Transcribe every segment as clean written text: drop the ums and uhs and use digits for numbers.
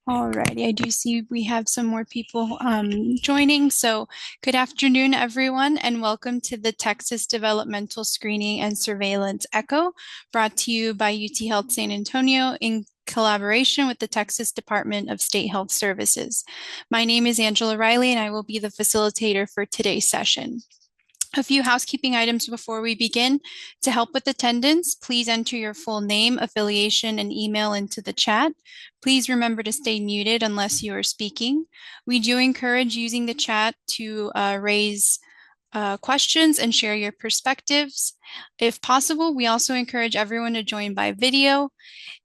Alrighty, I do see we have some more people joining. So, good afternoon, everyone, and welcome to the Texas Developmental Screening and Surveillance Echo, brought to you by UT Health San Antonio in collaboration with the Texas Department of State Health Services. My name is Angela Riley, and I will be the facilitator for today's session. A few housekeeping items before we begin. To help with attendance, please enter your full name, affiliation, and email into the chat. Please remember to stay muted unless you are speaking. We do encourage using the chat to raise questions and share your perspectives. If possible, we also encourage everyone to join by video.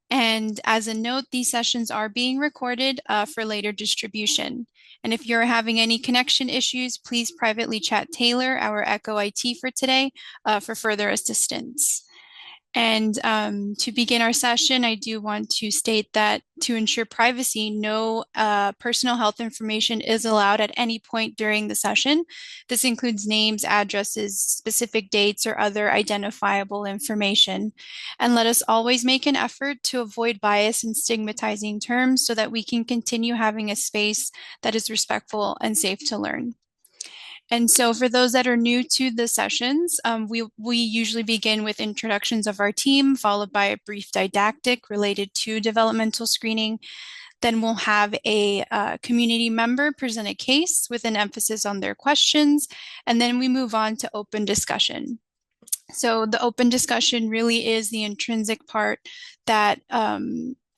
And as a note, these sessions are being recorded for later distribution. And if you're having any connection issues, please privately chat Taylor, our Echo IT for today, for further assistance. And to begin our session, I do want to state that to ensure privacy, no personal health information is allowed at any point during the session. This includes names, addresses, specific dates, or other identifiable information. And let us always make an effort to avoid bias and stigmatizing terms so that we can continue having a space that is respectful and safe to learn. And so for those that are new to the sessions, we usually begin with introductions of our team, followed by a brief didactic related to developmental screening. Then we'll have a community member present a case with an emphasis on their questions, and then we move on to open discussion. So the open discussion really is the intrinsic part that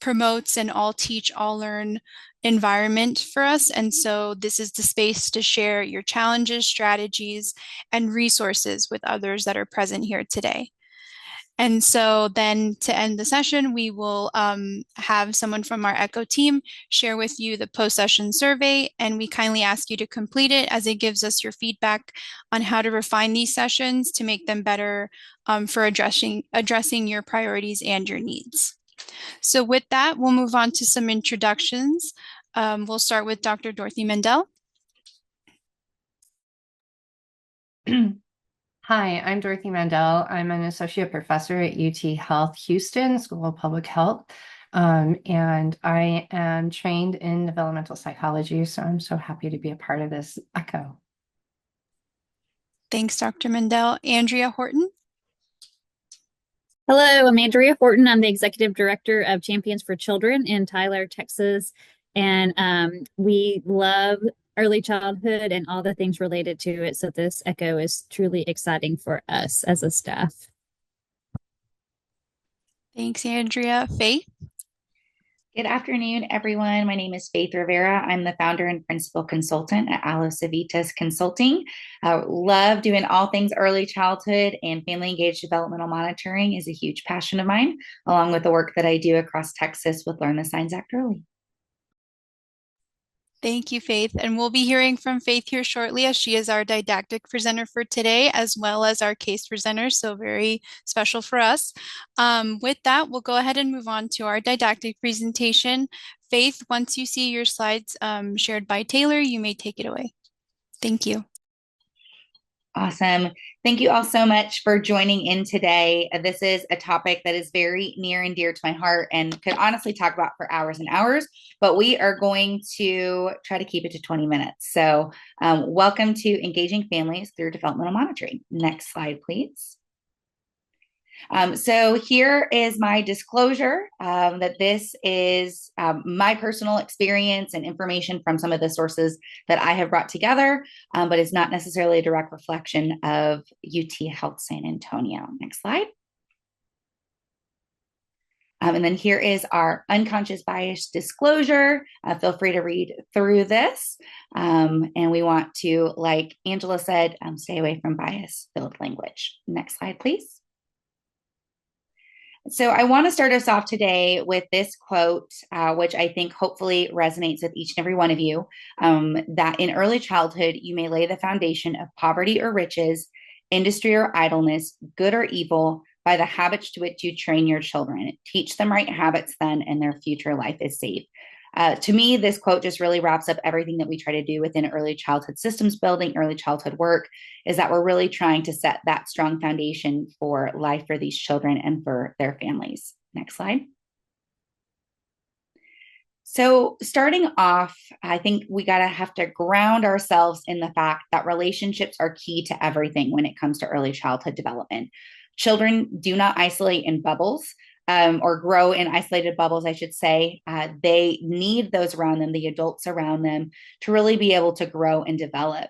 promotes an all teach, all learn environment for us. And so this is the space to share your challenges, strategies, and resources with others that are present here today. And so then to end the session, we will have someone from our ECHO team share with you the post-session survey, and we kindly ask you to complete it as it gives us your feedback on how to refine these sessions to make them better for addressing your priorities and your needs. So with that, we'll move on to some introductions. We'll start with Dr. Dorothy Mendel. Hi, I'm Dorothy Mandel. I'm an associate professor at UT Health Houston School of Public Health, and I am trained in developmental psychology, so I'm so happy to be a part of this ECHO. Thanks, Dr. Mendel. Andrea Horton. Hello, I'm Andrea Horton. I'm the Executive Director of Champions for Children in Tyler, Texas. And we love early childhood and all the things related to it. So this ECHO is truly exciting for us as a staff. Thanks, Andrea. Faith. Good afternoon, everyone. My name is Faith Rivera. I'm the founder and principal consultant at Alo Civitas Consulting. I love doing all things early childhood, and family engaged developmental monitoring is a huge passion of mine, along with the work that I do across Texas with Learn the Signs Act Early. Thank you, Faith. And we'll be hearing from Faith here shortly, as she is our didactic presenter for today, as well as our case presenter, so very special for us. With that, we'll go ahead and move on to our didactic presentation. Faith, once you see your slides shared by Taylor, you may take it away. Thank you. Awesome. Thank you all so much for joining in today. This is a topic that is very near and dear to my heart and could honestly talk about for hours and hours, but we are going to try to keep it to 20 minutes. So welcome to Engaging Families Through Developmental Monitoring. Next slide, please. So here is my disclosure that this is my personal experience and information from some of the sources that I have brought together, but it's not necessarily a direct reflection of UT Health San Antonio. Next slide. And then here is our unconscious bias disclosure. Feel free to read through this. And we want to, like Angela said, stay away from bias-filled language. Next slide, please. So I want to start us off today with this quote, which I think hopefully resonates with each and every one of you, that in early childhood, you may lay the foundation of poverty or riches, industry or idleness, good or evil, by the habits to which you train your children. Teach them right habits then, and their future life is safe. To me, this quote just really wraps up everything that we try to do within early childhood systems building, early childhood work, is that we're really trying to set that strong foundation for life for these children and for their families. Next slide. So starting off, I think we have to ground ourselves in the fact that relationships are key to everything when it comes to early childhood development. Children do not isolate in bubbles, or grow in isolated bubbles, I should say. They need those around them, the adults around them, to really be able to grow and develop.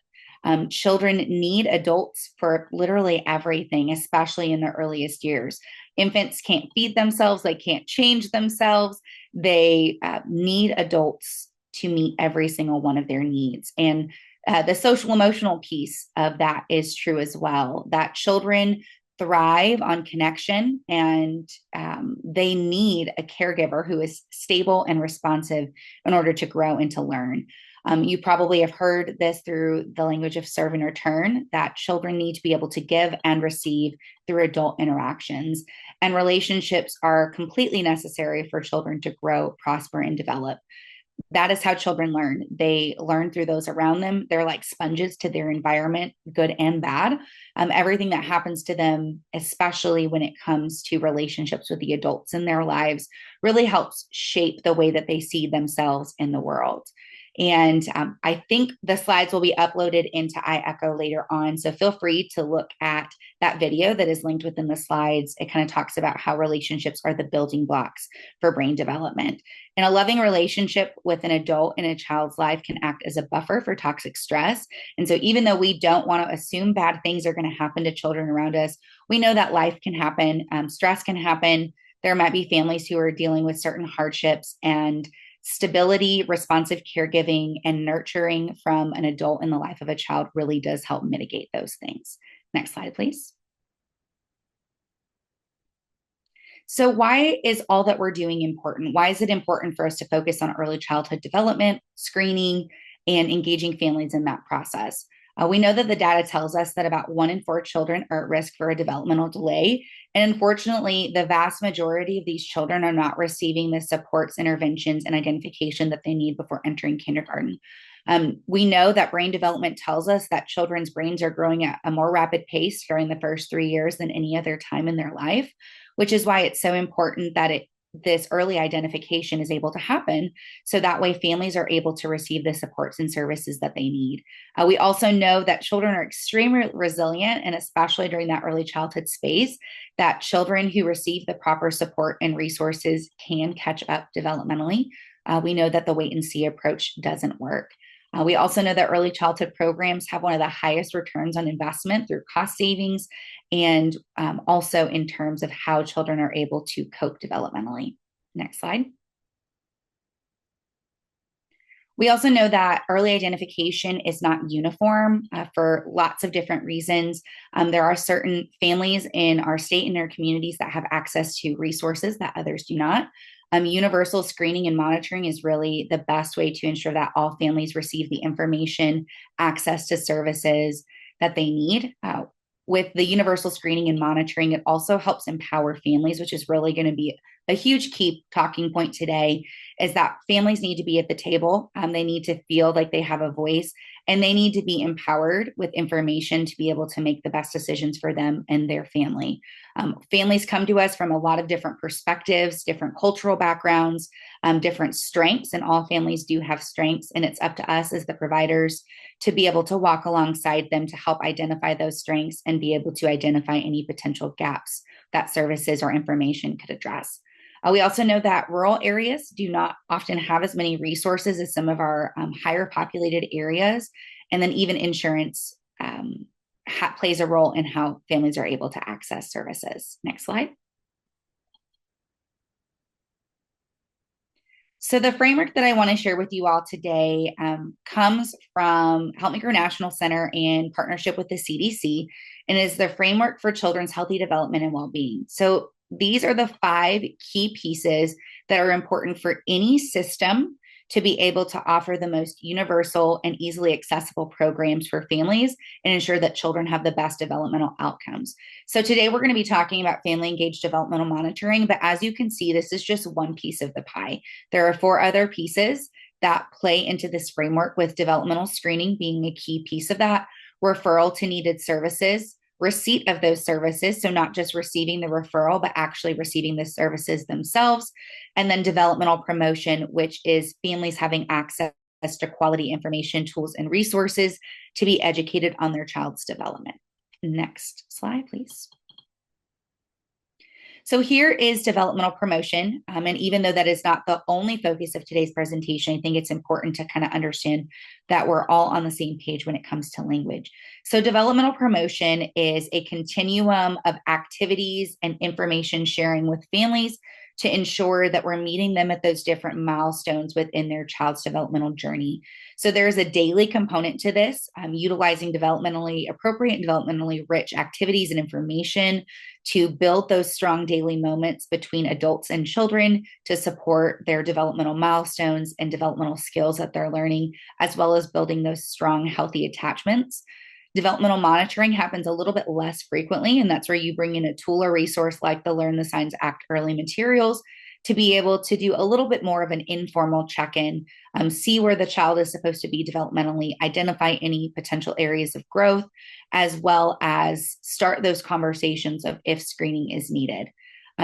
Children need adults for literally everything, especially in the earliest years. Infants can't feed themselves, they can't change themselves. They need adults to meet every single one of their needs. And the social emotional piece of that is true as well, that children thrive on connection, and they need a caregiver who is stable and responsive in order to grow and to learn. You probably have heard this through the language of serve and return, that children need to be able to give and receive through adult interactions. And relationships are completely necessary for children to grow, prosper, and develop. That is how children learn. They learn through those around them. They're like sponges to their environment, good and bad. Everything that happens to them, especially when it comes to relationships with the adults in their lives, really helps shape the way that they see themselves in the world. And I think the slides will be uploaded into iEcho later on. So feel free to look at that video that is linked within the slides. It kind of talks about how relationships are the building blocks for brain development. And a loving relationship with an adult in a child's life can act as a buffer for toxic stress. And so even though we don't want to assume bad things are going to happen to children around us, we know that life can happen, stress can happen. There might be families who are dealing with certain hardships, and stability, responsive caregiving, and nurturing from an adult in the life of a child really does help mitigate those things. Next slide, please. So why is all that we're doing important? Why is it important for us to focus on early childhood development, screening, and engaging families in that process? We know that the data tells us that about 1 in 4 children are at risk for a developmental delay. And unfortunately, the vast majority of these children are not receiving the supports, interventions, and identification that they need before entering kindergarten. We know that brain development tells us that children's brains are growing at a more rapid pace during the first 3 years than any other time in their life, which is why it's so important that this early identification is able to happen, so that way families are able to receive the supports and services that they need. We also know that children are extremely resilient, and especially during that early childhood space, that children who receive the proper support and resources can catch up developmentally. We know that the wait and see approach doesn't work. We also know that early childhood programs have one of the highest returns on investment through cost savings, and also in terms of how children are able to cope developmentally. Next slide. We also know that early identification is not uniform for lots of different reasons. There are certain families in our state and our communities that have access to resources that others do not. Universal screening and monitoring is really the best way to ensure that all families receive the information, access to services that they need. With the universal screening and monitoring, it also helps empower families, which is really going to be a huge key talking point today, is that families need to be at the table. They need to feel like they have a voice, and they need to be empowered with information to be able to make the best decisions for them and their family. Families come to us from a lot of different perspectives, different cultural backgrounds, different strengths, and all families do have strengths, and it's up to us as the providers to be able to walk alongside them to help identify those strengths and be able to identify any potential gaps that services or information could address. We also know that rural areas do not often have as many resources as some of our higher populated areas. And then even insurance plays a role in how families are able to access services. Next slide. So the framework that I want to share with you all today comes from Help Me Grow National Center in partnership with the CDC, and is the framework for children's healthy development and well-being. So these are the 5 key pieces that are important for any system to be able to offer the most universal and easily accessible programs for families and ensure that children have the best developmental outcomes. So today we're going to be talking about family engaged developmental monitoring, but as you can see, this is just one piece of the pie. There are 4 other pieces that play into this framework, with developmental screening being a key piece of that, referral to needed services, receipt of those services. So not just receiving the referral, but actually receiving the services themselves. And then developmental promotion, which is families having access to quality information, tools, and resources to be educated on their child's development. Next slide, please. So here is developmental promotion. And even though that is not the only focus of today's presentation, I think it's important to kind of understand that we're all on the same page when it comes to language. So developmental promotion is a continuum of activities and information sharing with families to ensure that we're meeting them at those different milestones within their child's developmental journey. So there's a daily component to this, utilizing developmentally appropriate and developmentally rich activities and information to build those strong daily moments between adults and children to support their developmental milestones and developmental skills that they're learning, as well as building those strong, healthy attachments. Developmental monitoring happens a little bit less frequently, and that's where you bring in a tool or resource like the Learn the Signs Act early materials to be able to do a little bit more of an informal check-in, see where the child is supposed to be developmentally, identify any potential areas of growth, as well as start those conversations of if screening is needed.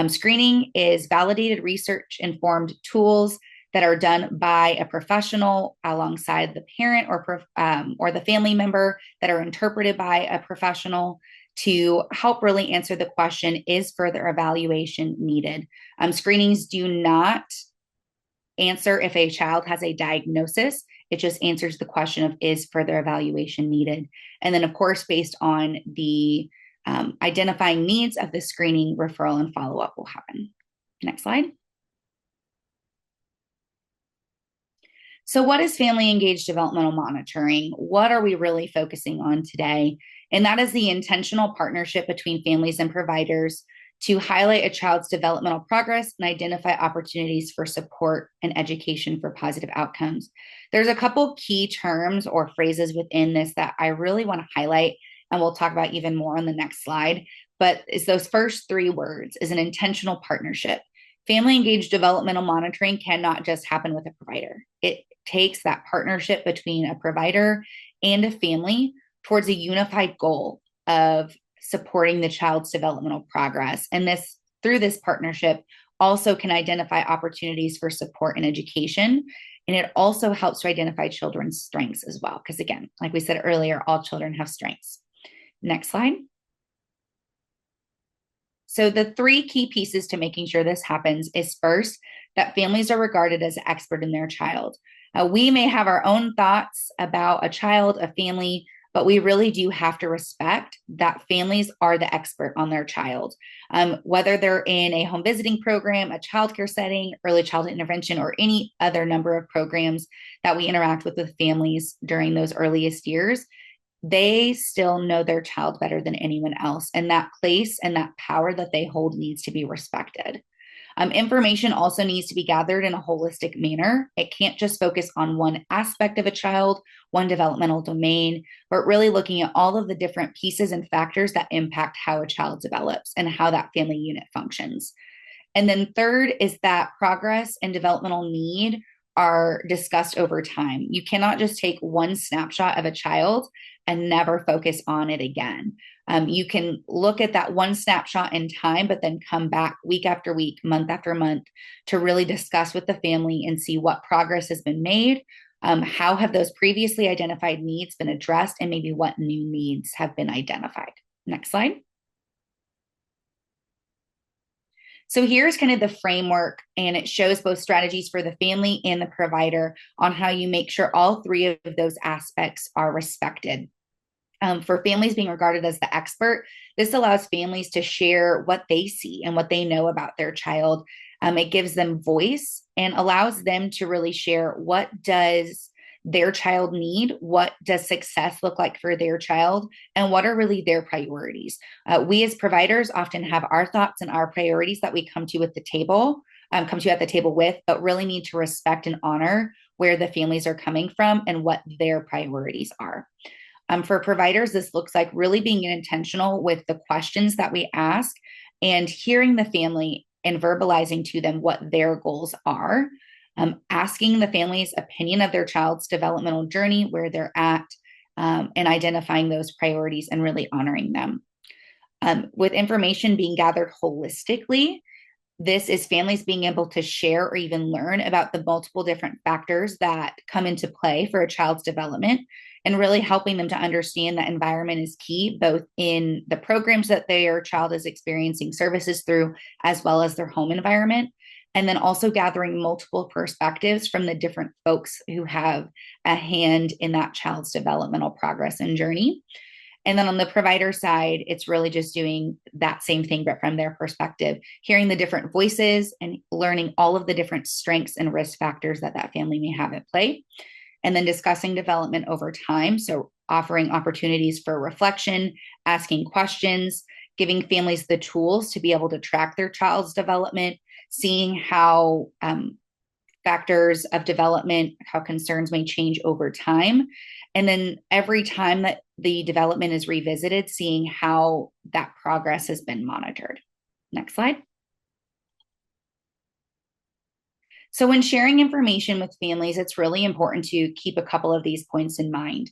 Screening is validated research-informed tools that are done by a professional alongside the parent or the family member that are interpreted by a professional to help really answer the question, is further evaluation needed? Screenings do not answer if a child has a diagnosis. It just answers the question of, is further evaluation needed? And then, of course, based on the identifying needs of the screening, referral and follow-up will happen. Next slide. So what is family engaged developmental monitoring? What are we really focusing on today? And that is the intentional partnership between families and providers to highlight a child's developmental progress and identify opportunities for support and education for positive outcomes. There's a couple key terms or phrases within this that I really want to highlight, and we'll talk about even more on the next slide. But it's those first three words, is an intentional partnership. Family engaged developmental monitoring cannot just happen with a provider. It takes that partnership between a provider and a family towards a unified goal of supporting the child's developmental progress. And this, through this partnership, also can identify opportunities for support and education. And it also helps to identify children's strengths as well. Because again, like we said earlier, all children have strengths. Next slide. So the three key pieces to making sure this happens is first, that families are regarded as an expert in their child. We may have our own thoughts about a child, a family, but we really do have to respect that families are the expert on their child. Whether they're in a home visiting program, a childcare setting, early childhood intervention, or any other number of programs that we interact with families during those earliest years, they still know their child better than anyone else. And that place and that power that they hold needs to be respected. Information also needs to be gathered in a holistic manner. It can't just focus on one aspect of a child, one developmental domain, but really looking at all of the different pieces and factors that impact how a child develops and how that family unit functions. And then third is that progress and developmental need are discussed over time. You cannot just take one snapshot of a child and never focus on it again. You can look at that one snapshot in time, but then come back week after week, month after month to really discuss with the family and see what progress has been made, how have those previously identified needs been addressed, and maybe what new needs have been identified. Next slide. So here's kind of the framework, and it shows both strategies for the family and the provider on how you make sure all three of those aspects are respected. For families being regarded as the expert, this allows families to share what they see and what they know about their child. It gives them voice and allows them to really share, what does their child need? What does success look like for their child? And what are really their priorities? We as providers often have our thoughts and our priorities that we come to at the table with, but really need to respect and honor where the families are coming from and what their priorities are. For providers, this looks like really being intentional with the questions that we ask and hearing the family and verbalizing to them what their goals are, asking the family's opinion of their child's developmental journey, where they're at, and identifying those priorities and really honoring them. With information being gathered holistically, this is families being able to share or even learn about the multiple different factors that come into play for a child's development, and really helping them to understand that environment is key, both in the programs that their child is experiencing services through, as well as their home environment. And then also gathering multiple perspectives from the different folks who have a hand in that child's developmental progress and journey. And then on the provider side, it's really just doing that same thing, but from their perspective, hearing the different voices and learning all of the different strengths and risk factors that that family may have at play. And then discussing development over time. So offering opportunities for reflection, asking questions, giving families the tools to be able to track their child's development, seeing how factors of development, how concerns may change over time. And then every time that the development is revisited, seeing how that progress has been monitored. Next slide. So when sharing information with families, it's really important to keep a couple of these points in mind.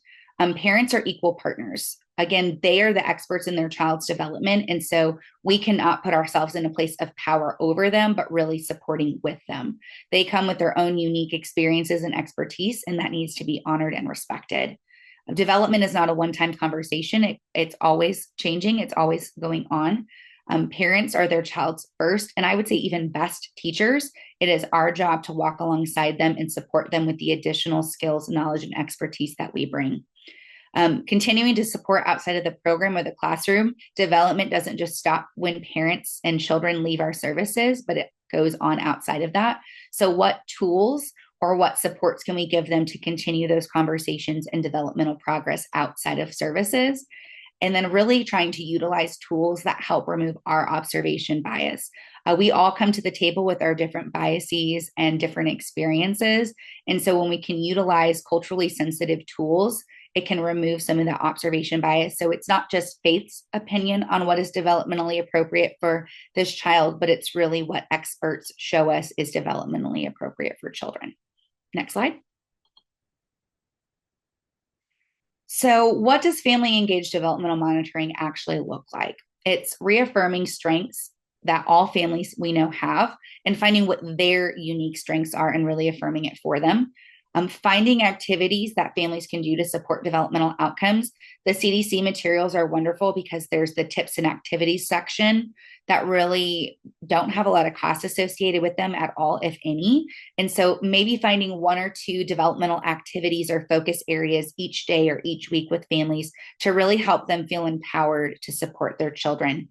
Parents are equal partners. Again, they are the experts in their child's development. And so we cannot put ourselves in a place of power over them, but really supporting with them. They come with their own unique experiences and expertise, and that needs to be honored and respected. Development is not a one-time conversation. It's always changing. It's always going on. Parents are their child's first, and I would say even best teachers. It is our job to walk alongside them and support them with the additional skills, knowledge, and expertise that we bring. Continuing to support outside of the program or the classroom, development doesn't just stop when parents and children leave our services, but it goes on outside of that. So what tools or what supports can we give them to continue those conversations and developmental progress outside of services? And then really trying to utilize tools that help remove our observation bias. We all come to the table with our different biases and different experiences. And so when we can utilize culturally sensitive tools, it can remove some of the observation bias. So it's not just Faith's opinion on what is developmentally appropriate for this child, but it's really what experts show us is developmentally appropriate for children. Next slide. So what does family engaged developmental monitoring actually look like? It's reaffirming strengths that all families we know have and finding what their unique strengths are and really affirming it for them. Finding activities that families can do to support developmental outcomes. The CDC materials are wonderful because there's the tips and activities section that really don't have a lot of cost associated with them at all, if any. And so maybe finding one or two developmental activities or focus areas each day or each week with families to really help them feel empowered to support their children.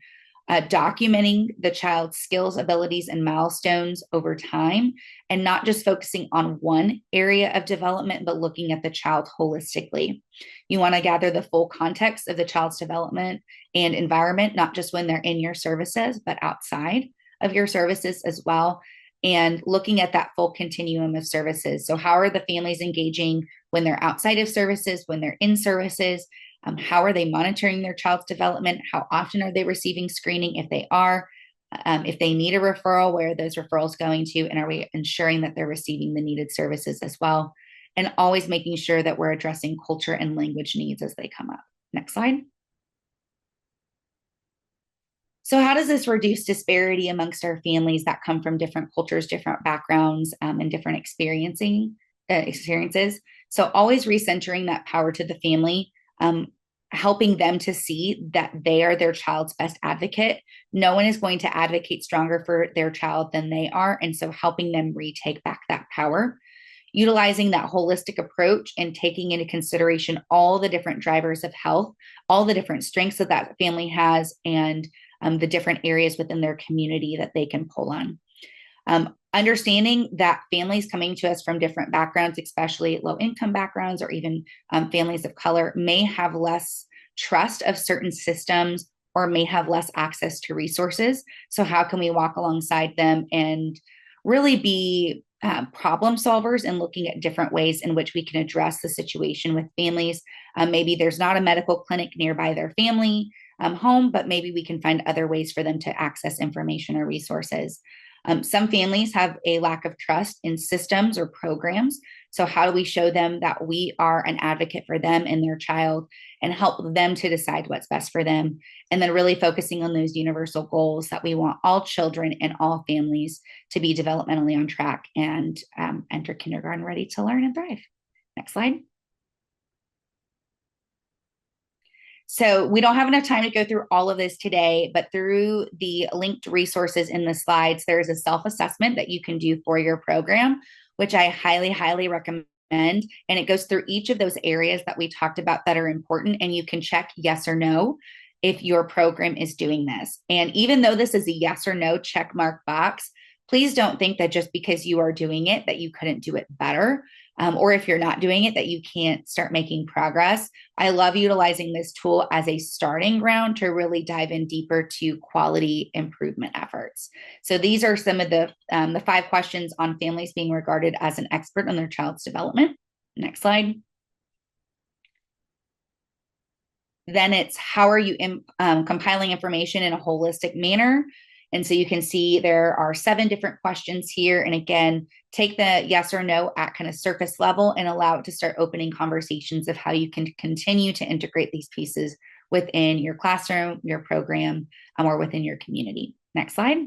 Documenting the child's skills, abilities, and milestones over time, and not just focusing on one area of development, but looking at the child holistically. You want to gather the full context of the child's development and environment, not just when they're in your services, but outside of your services as well. And looking at that full continuum of services. So how are the families engaging when they're outside of services, when they're in services? How are they monitoring their child's development? How often are they receiving screening if they are? If they need a referral, where are those referrals going to? And are we ensuring that they're receiving the needed services as well? And always making sure that we're addressing culture and language needs as they come up. Next slide. So how does this reduce disparity amongst our families that come from different cultures, different backgrounds, and different experiences? So always recentering that power to the family, helping them to see that they are their child's best advocate. No one is going to advocate stronger for their child than they are. And so helping them retake back that power, utilizing that holistic approach and taking into consideration all the different drivers of health, all the different strengths that that family has, and the different areas within their community that they can pull on. Understanding that families coming to us from different backgrounds, especially low-income backgrounds or even families of color, may have less trust of certain systems or may have less access to resources. So how can we walk alongside them and really be problem solvers and looking at different ways in which we can address the situation with families? Maybe there's not a medical clinic nearby their family home, but maybe we can find other ways for them to access information or resources. Some families have a lack of trust in systems or programs. So how do we show them that we are an advocate for them and their child and help them to decide what's best for them? And then really focusing on those universal goals that we want all children and all families to be developmentally on track and enter kindergarten ready to learn and thrive. Next slide. So we don't have enough time to go through all of this today, but through the linked resources in the slides, there's a self-assessment that you can do for your program, which I highly, highly recommend. And it goes through each of those areas that we talked about that are important, and you can check yes or no if your program is doing this. And even though this is a yes or no check mark box, please don't think that just because you are doing it that you couldn't do it better. Or if you're not doing it, that you can't start making progress. I love utilizing this tool as a starting ground to really dive in deeper to quality improvement efforts. So these are some of the 5 questions on families being regarded as an expert on their child's development. Next slide. Then it's how are you compiling information in a holistic manner? And so you can see there are 7 different questions here. And again, take the yes or no at kind of surface level and allow it to start opening conversations of how you can continue to integrate these pieces within your classroom, your program, or within your community. Next slide.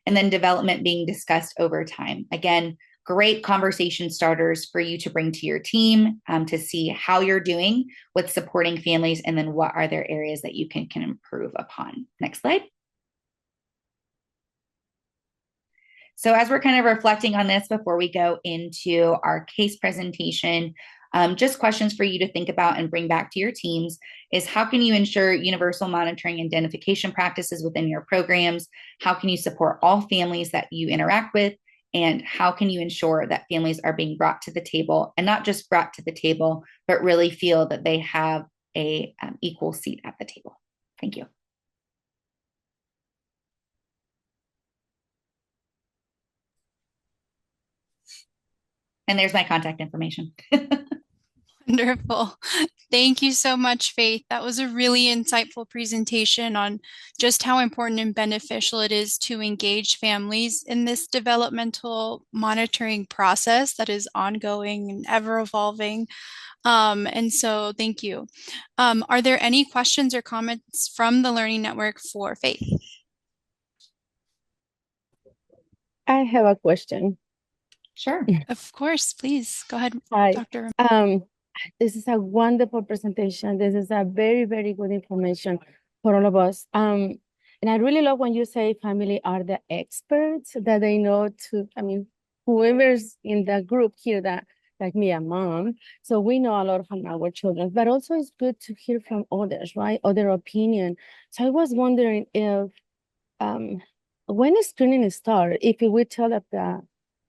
And then development being discussed over time. Again, great conversation starters for you to bring to your team to see how you're doing with supporting families, and then what are there areas that you can improve upon. Next slide. So as we're kind of reflecting on this before we go into our case presentation, just questions for you to think about and bring back to your teams is how can you ensure universal monitoring and identification practices within your programs? How can you support all families that you interact with? And how can you ensure that families are being brought to the table, and not just brought to the table, but really feel that they have a equal seat at the table? Thank you. And there's my contact information. Wonderful. Thank you so much, Faith. That was a really insightful presentation on just how important and beneficial it is to engage families in this developmental monitoring process that is ongoing and ever evolving. And so thank you. Are there any questions or comments from the Learning Network for Faith? I have a question. Sure. Of course, please go ahead, Hi. Dr. This is a wonderful presentation. This is a very, very good information for all of us. And I really love when you say family are the experts, that they know whoever's in the group here, that like me, a mom, so we know a lot from our children, but also it's good to hear from others, right? Other opinion. So I was wondering if when is screening start, if we tell that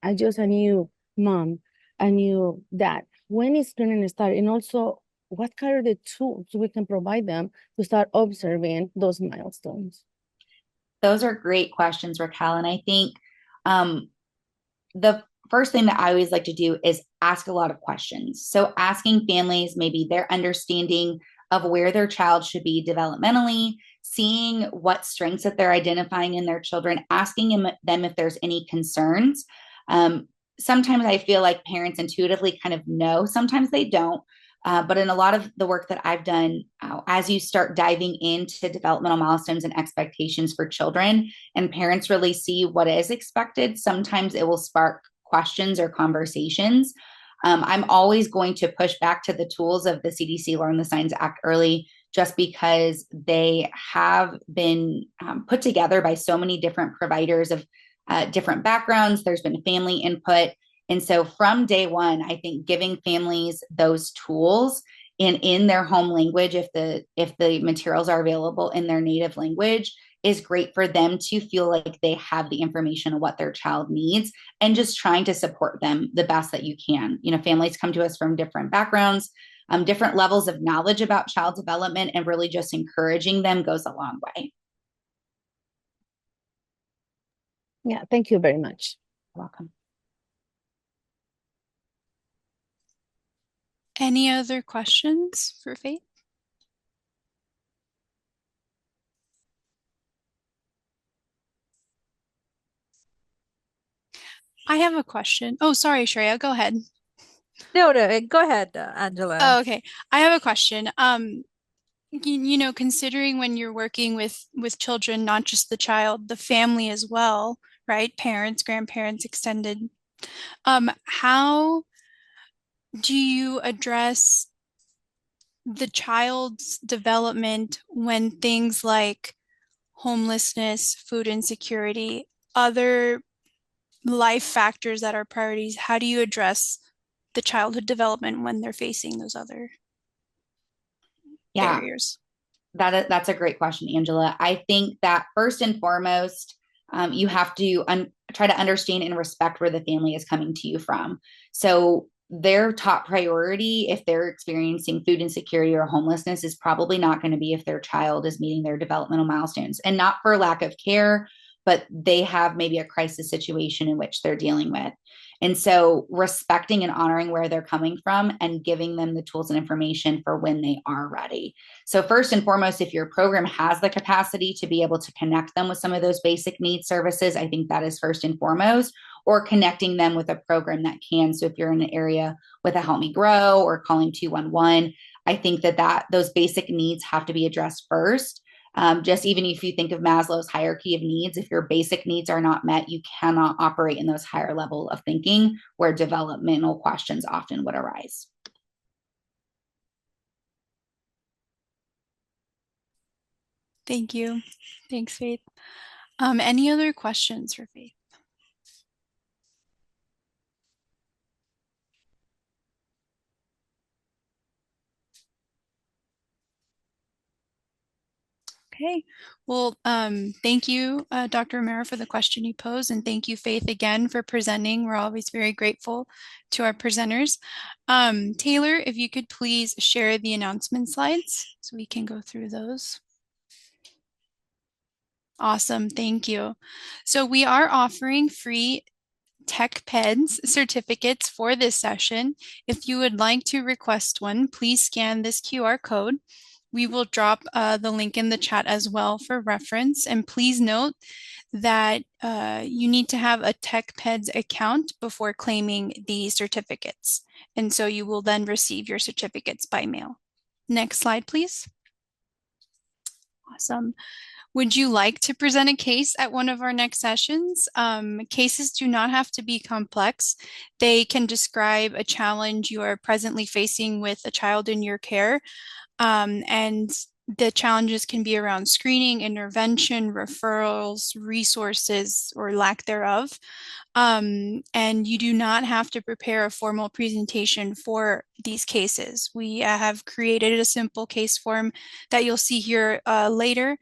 I just a new mom, a new dad, when is screening start? And also, what kind of the tools we can provide them to start observing those milestones? Those are great questions, Raquel. And I think the first thing that I always like to do is ask a lot of questions. So asking families maybe their understanding of where their child should be developmentally, seeing what strengths that they're identifying in their children, asking them if there's any concerns. Sometimes I feel like parents intuitively kind of know, sometimes they don't. But in a lot of the work that I've done, as you start diving into developmental milestones and expectations for children, and parents really see what is expected, sometimes it will spark questions or conversations. I'm always going to push back to the tools of the CDC Learn the Signs Act Early, just because they have been put together by so many different providers of different backgrounds. There's been family input. And so from day one, I think giving families those tools in their home language, if the materials are available in their native language, is great for them to feel like they have the information of what their child needs, and just trying to support them the best that you can. You know, families come to us from different backgrounds, different levels of knowledge about child development, and really just encouraging them goes a long way. Yeah, thank you very much. You're welcome. Any other questions for Faith? I have a question. Oh, sorry, Shreya, go ahead. No, no, go ahead, Angela. Oh, okay. I have a question. You know, considering when you're working with children, not just the child, the family as well, right? Parents, grandparents, extended. How do you address the child's development when things like homelessness, food insecurity, other life factors that are priorities, how do you address the childhood development when they're facing those other Yeah, barriers? that's a great question, Angela. I think that first and foremost, you have to try to understand and respect where the family is coming to you from. So their top priority, if they're experiencing food insecurity or homelessness, is probably not going to be if their child is meeting their developmental milestones, and not for lack of care, but they have maybe a crisis situation in which they're dealing with. And so respecting and honoring where they're coming from and giving them the tools and information for when they are ready. So first and foremost, if your program has the capacity to be able to connect them with some of those basic needs services, I think that is first and foremost, or connecting them with a program that can. So if you're in an area with a Help Me Grow or calling 211, I think that those basic needs have to be addressed first. Just even if you think of Maslow's hierarchy of needs, if your basic needs are not met, you cannot operate in those higher level of thinking where developmental questions often would arise. Thank you. Thanks, Faith. Any other questions for Faith? Okay. Well, thank you, Dr. Romero, for the question you posed, and thank you, Faith, again for presenting. We're always very grateful to our presenters. Taylor, if you could please share the announcement slides so we can go through those. Awesome, thank you. So we are offering free Tech Peds certificates for this session. If you would like to request one, please scan this QR code. We will drop the link in the chat as well for reference. And please note that you need to have a Tech Peds account before claiming the certificates. And so you will then receive your certificates by mail. Next slide, please. Awesome. Would you like to present a case at one of our next sessions? Cases do not have to be complex. They can describe a challenge you are presently facing with a child in your care. And the challenges can be around screening, intervention, referrals, resources, or lack thereof. And you do not have to prepare a formal presentation for these cases. We have created a simple case form that you'll see here later,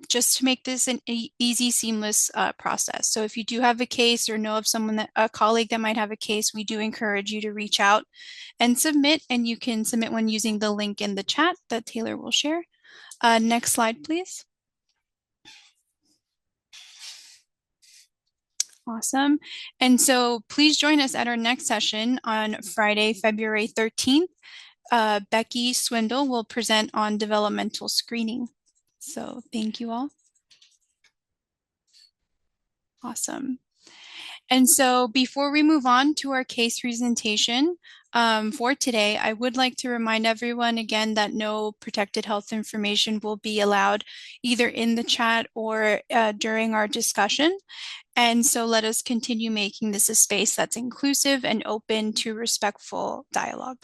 just to make this an easy, seamless process. So if you do have a case or know of a colleague that might have a case, we do encourage you to reach out and submit, and you can submit one using the link in the chat that Taylor will share. Next slide, please. Awesome. And so please join us at our next session on Friday, February 13th. Becky Swindle will present on developmental screening. So thank you all. Awesome. And so before we move on to our case presentation for today, I would like to remind everyone again that no protected health information will be allowed either in the chat or during our discussion. And so let us continue making this a space that's inclusive and open to respectful dialogue.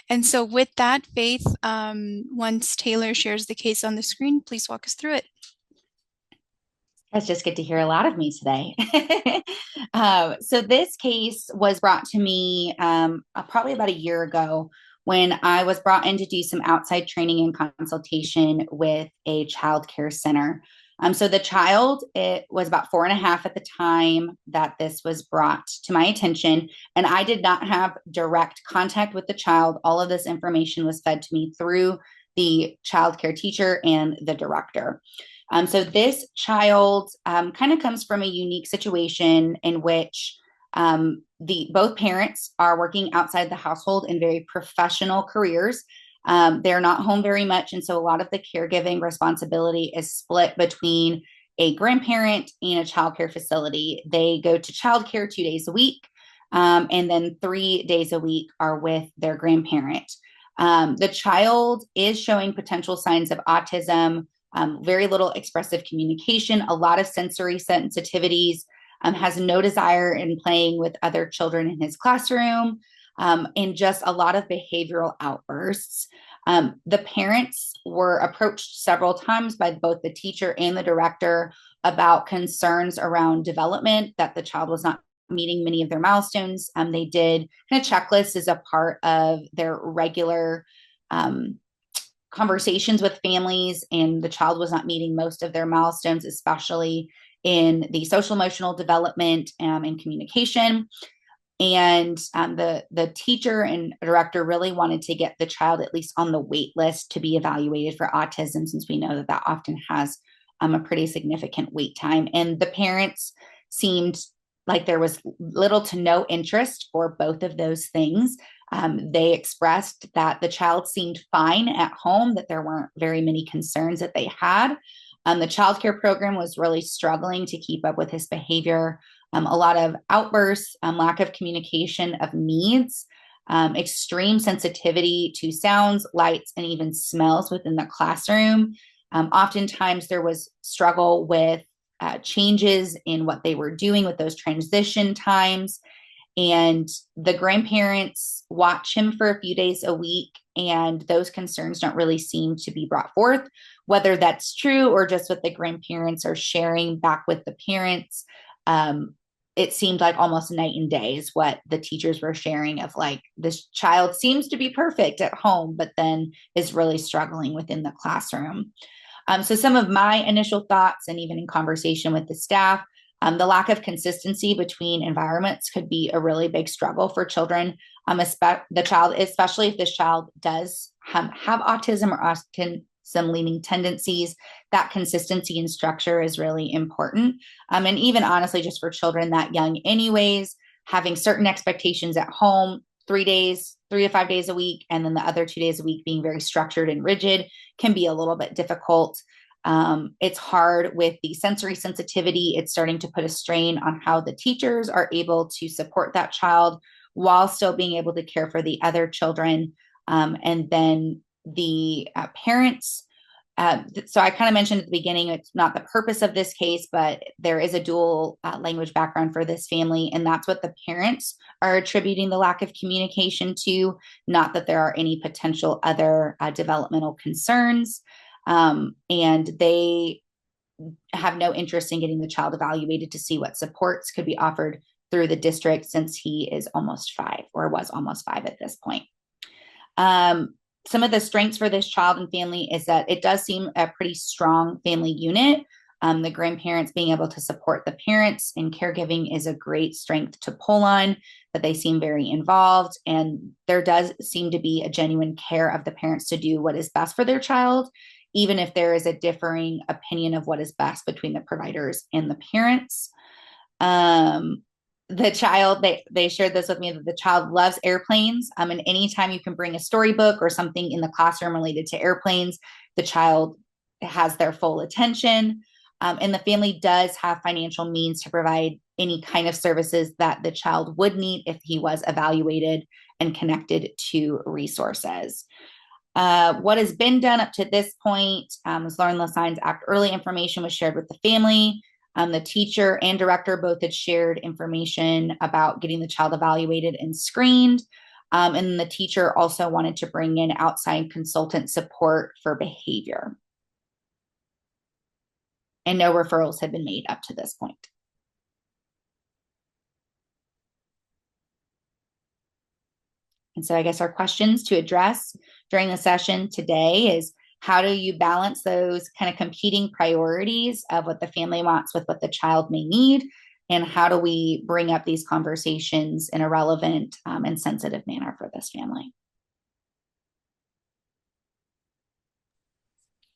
And so with that, Faith, once Taylor shares the case on the screen, please walk us through it. Guys just get to hear a lot of me today. So this case was brought to me probably about a year ago when I was brought in to do some outside training and consultation with a child care center. So the child, it was about 4.5 at the time that this was brought to my attention, and I did not have direct contact with the child. All of this information was fed to me through the child care teacher and the director. So this child kind of comes from a unique situation in which both parents are working outside the household in very professional careers. They're not home very much. And so a lot of the caregiving responsibility is split between a grandparent and a childcare facility. They go to childcare 2 days a week, and then 3 days a week are with their grandparent. The child is showing potential signs of autism, very little expressive communication, a lot of sensory sensitivities, has no desire in playing with other children in his classroom, and just a lot of behavioral outbursts. The parents were approached several times by both the teacher and the director about concerns around development, that the child was not meeting many of their milestones. They did kind of checklists as a part of their regular conversations with families, and the child was not meeting most of their milestones, especially in the social emotional development and communication. And the teacher and director really wanted to get the child at least on the wait list to be evaluated for autism, since we know that that often has a pretty significant wait time. And the parents seemed like there was little to no interest for both of those things. They expressed that the child seemed fine at home, that there weren't very many concerns that they had. The childcare program was really struggling to keep up with his behavior. A lot of outbursts, lack of communication of needs, extreme sensitivity to sounds, lights, and even smells within the classroom. Oftentimes there was struggle with changes in what they were doing with those transition times. And the grandparents watch him for a few days a week, and those concerns don't really seem to be brought forth. Whether that's true or just what the grandparents are sharing back with the parents, it seemed like almost night and day is what the teachers were sharing, of like, this child seems to be perfect at home, but then is really struggling within the classroom. So some of my initial thoughts, and even in conversation with the staff, the lack of consistency between environments could be a really big struggle for children. The child, especially if this child does have autism or autism leaning tendencies, that consistency and structure is really important. And even honestly, just for children that young anyways, having certain expectations at home, 3 to 5 days a week, and then the other 2 days a week being very structured and rigid, can be a little bit difficult. It's hard with the sensory sensitivity. It's starting to put a strain on how the teachers are able to support that child while still being able to care for the other children. And then the parents. So I kind of mentioned at the beginning, it's not the purpose of this case, but there is a dual language background for this family. And that's what the parents are attributing the lack of communication to, not that there are any potential other developmental concerns. And they have no interest in getting the child evaluated to see what supports could be offered through the district, since he is almost 5, or was almost 5 at this point. Some of the strengths for this child and family is that it does seem a pretty strong family unit. The grandparents being able to support the parents in caregiving is a great strength to pull on, that they seem very involved. And there does seem to be a genuine care of the parents to do what is best for their child, even if there is a differing opinion of what is best between the providers and the parents. The child, they shared this with me, that the child loves airplanes. And anytime you can bring a storybook or something in the classroom related to airplanes, the child has their full attention. And the family does have financial means to provide any kind of services that the child would need if he was evaluated and connected to resources. What has been done up to this point was Learn the Signs Act early information was shared with the family. The teacher and director both had shared information about getting the child evaluated and screened. And the teacher also wanted to bring in outside consultant support for behavior. And no referrals had been made up to this point. And so I guess our questions to address during the session today is, how do you balance those kind of competing priorities of what the family wants with what the child may need? And how do we bring up these conversations in a relevant and sensitive manner for this family?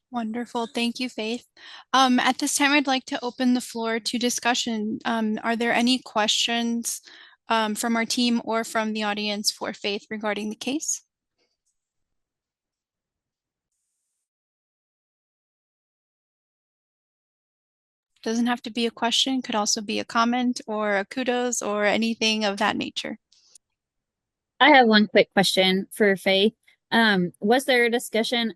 Wonderful. Thank you, Faith. At this time, I'd like to open the floor to discussion. Are there any questions from our team or from the audience for Faith regarding the case? Doesn't have to be a question, could also be a comment or a kudos or anything of that nature. I have one quick question for Faith. Was there a discussion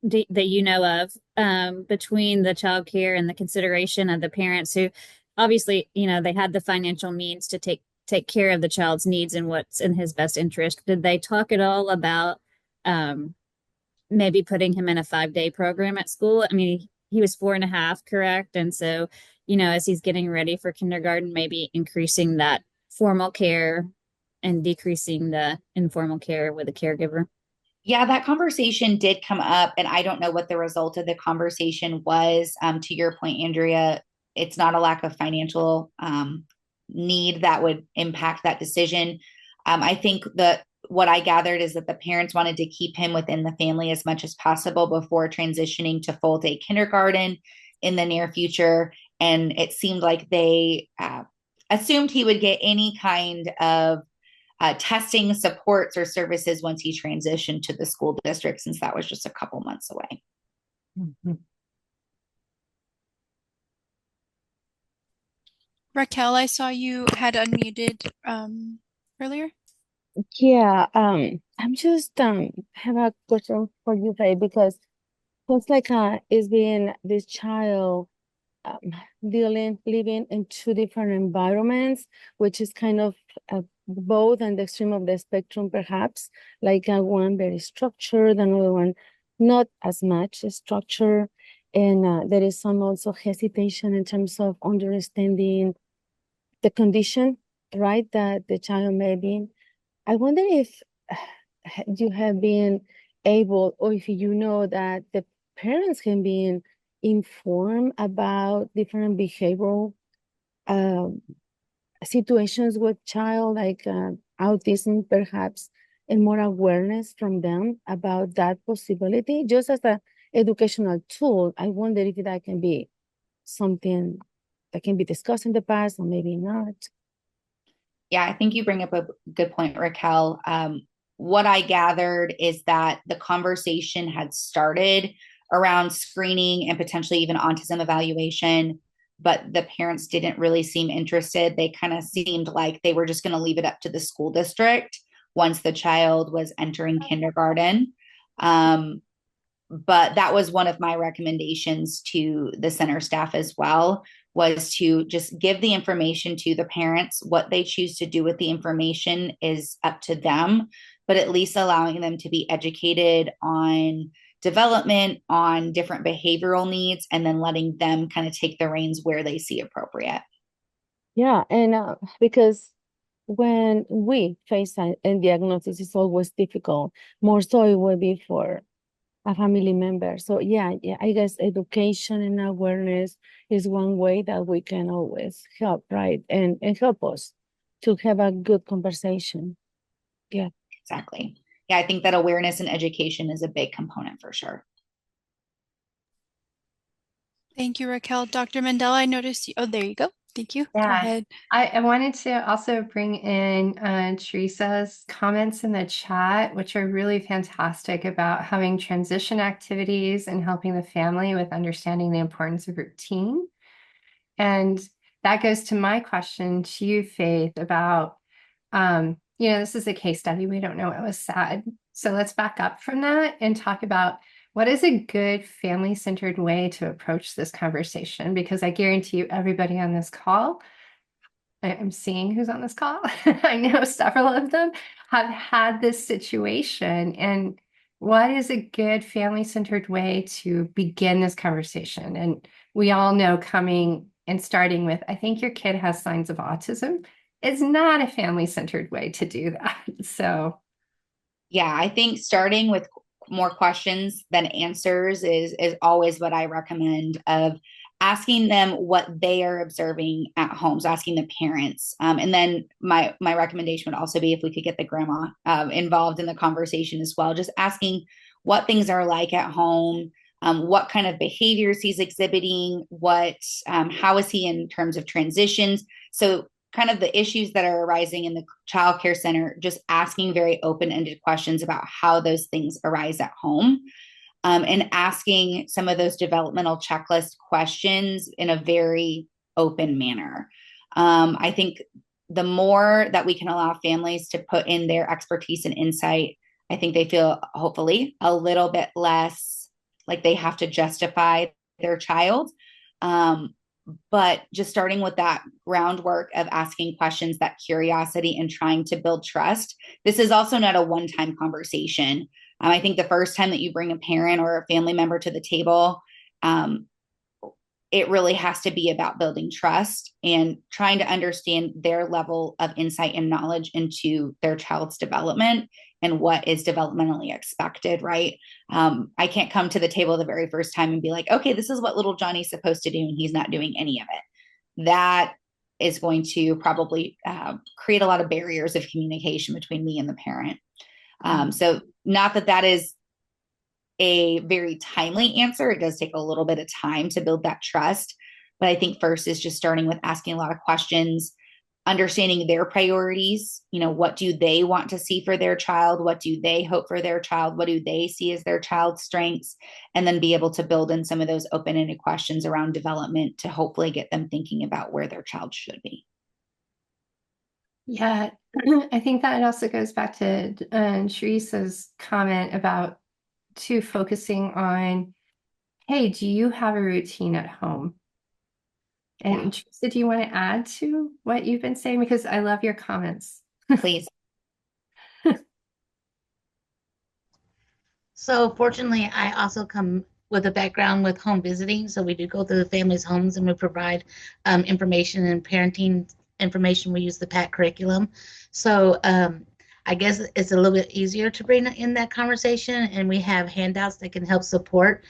that you know of between the child care and the consideration of the parents who obviously, they had the financial means to take care of the child's needs and what's in his best interest? Did they talk at all about maybe putting him in a 5-day program at school? I mean, he was 4.5, correct? And so, as he's getting ready for kindergarten, maybe increasing that formal care and decreasing the informal care with a caregiver. Yeah, that conversation did come up, and I don't know what the result of the conversation was. To your point, Andrea, it's not a lack of financial need that would impact that decision. I think that what I gathered is that the parents wanted to keep him within the family as much as possible before transitioning to full day kindergarten in the near future. And it seemed like they assumed he would get any kind of testing supports or services once he transitioned to the school district, since that was just a couple months away. Mm-hmm. Raquel, I saw you had unmuted earlier. Yeah, I'm just have a question for you, Faye, because it's like it's been this child um, living in two different environments, which is kind of both on the extreme of the spectrum, perhaps, like one very structured, another one not as much structure, and there is some also hesitation in terms of understanding the condition, right, that the child may be in. I wonder if you have been able, or if you know that the parents can be informed about different behavioral um, situations with child, like autism, perhaps, and more awareness from them about that possibility, just as a educational tool. I wonder if that can be something that can be discussed in the past, or maybe not. Yeah, I think you bring up a good point, Raquel. What I gathered is that the conversation had started around screening and potentially even autism evaluation, but the parents didn't really seem interested. They kind of seemed like they were just going to leave it up to the school district once the child was entering kindergarten. But that was one of my recommendations to the center staff as well, was to just give the information to the parents. What they choose to do with the information is up to them, but at least allowing them to be educated on development, on different behavioral needs, and then letting them kind of take the reins where they see appropriate. Yeah, and because when we face a diagnosis, it's always difficult. More so it will be for a family member. So yeah, I guess education and awareness is one way that we can always help, right? And help us to have a good conversation. Yeah. Exactly. Yeah, I think that awareness and education is a big component for sure. Thank you, Raquel. Dr. Mandela, I noticed you. Oh, there you go. Thank you. Yeah. Go ahead. I wanted to also bring in Teresa's comments in the chat, which are really fantastic, about having transition activities and helping the family with understanding the importance of routine. And that goes to my question to you, Faith, about, this is a case study. We don't know what was said. So let's back up from that and talk about what is a good family-centered way to approach this conversation? Because I guarantee you everybody on this call, I'm seeing who's on this call, I know several of them have had this situation. And what is a good family-centered way to begin this conversation? And we all know coming and starting with, I think your kid has signs of autism, is not a family-centered way to do that. So yeah, I think starting with more questions than answers is always what I recommend, of asking them what they are observing at home, so asking the parents. And then my recommendation would also be if we could get the grandma involved in the conversation as well, just asking what things are like at home, what kind of behaviors he's exhibiting, how is he in terms of transitions. So kind of the issues that are arising in the child care center, just asking very open-ended questions about how those things arise at home. and asking some of those developmental checklist questions in a very open manner. I think the more that we can allow families to put in their expertise and insight, I think they feel hopefully a little bit less like they have to justify their child. But just starting with that groundwork of asking questions, that curiosity, and trying to build trust. This is also not a one-time conversation. I think the first time that you bring a parent or a family member to the table, it really has to be about building trust and trying to understand their level of insight and knowledge into their child's development and what is developmentally expected, right? I can't come to the table the very first time and be like, okay, this is what little Johnny's supposed to do, and he's not doing any of it. That is going to probably create a lot of barriers of communication between me and the parent. So not that that is a very timely answer. It does take a little bit of time to build that trust. But I think first is just starting with asking a lot of questions, understanding their priorities. What do they want to see for their child? What do they hope for their child? What do they see as their child's strengths? And then be able to build in some of those open-ended questions around development to hopefully get them thinking about where their child should be. Yeah, I think that also goes back to Teresa's comment about focusing on, hey, do you have a routine at home? And Teresa, do you want to add to what you've been saying? Because I love your comments. Please. So fortunately, I also come with a background with home visiting. So we do go to the families' homes and we provide information and parenting information. We use the PAC curriculum. So I guess it's a little bit easier to bring in that conversation, and we have handouts that can help support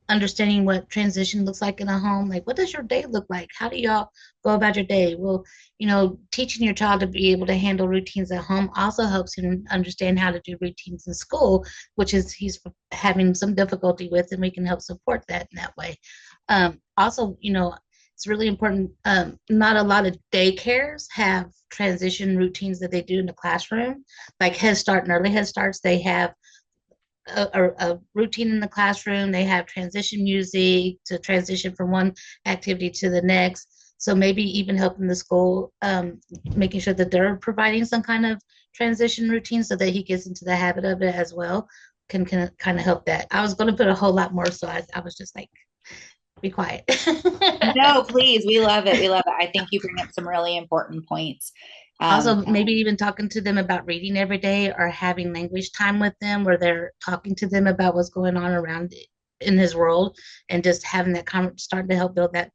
understanding what transition looks like in a home. Like, what does your day look like? How do y'all go about your day? Well, teaching your child to be able to handle routines at home also helps him understand how to do routines in school, which is he's having some difficulty with, and we can help support that in that way. Also, it's really important. Not a lot of daycares have transition routines that they do in the classroom. Like Head Start and early Head Starts, they have a routine in the classroom. They have transition music to transition from one activity to the next. So maybe even helping the school, making sure that they're providing some kind of transition routine so that he gets into the habit of it as well, can kind of help that. I was going to put a whole lot more, so I was just like, be quiet. No, please. We love it. We love it. I think you bring up some really important points. Also, maybe even talking to them about reading every day, or having language time with them where they're talking to them about what's going on around in his world, and just having that starting to help build that